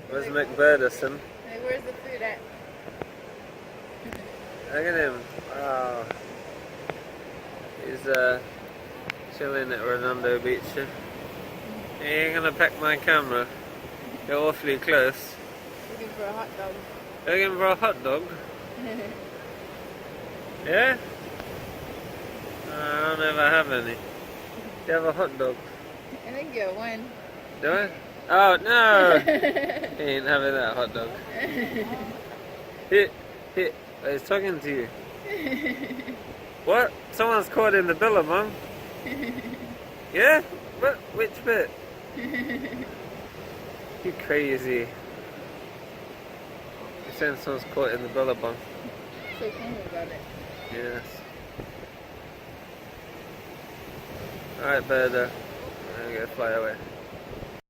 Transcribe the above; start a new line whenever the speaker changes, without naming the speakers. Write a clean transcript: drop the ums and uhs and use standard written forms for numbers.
Where's McBurdison?
Hey, where's the food at?
Look at him. Wow. He's chilling at Redondo Beach. You ain't gonna peck my camera. You're awfully close.
Looking for a hot dog.
Looking for a hot dog? Yeah? I don't know if I have any. Do you have a hot dog?
I think you have one.
Do I? Oh no! He ain't having that hot dog. Hit. He's talking to you. What? Someone's caught in the billabong. Yeah? What? Which bit? You crazy. You're saying someone's caught in the billabong.
So tell me about it.
Yes. Alright, bird. I'm gonna fly away.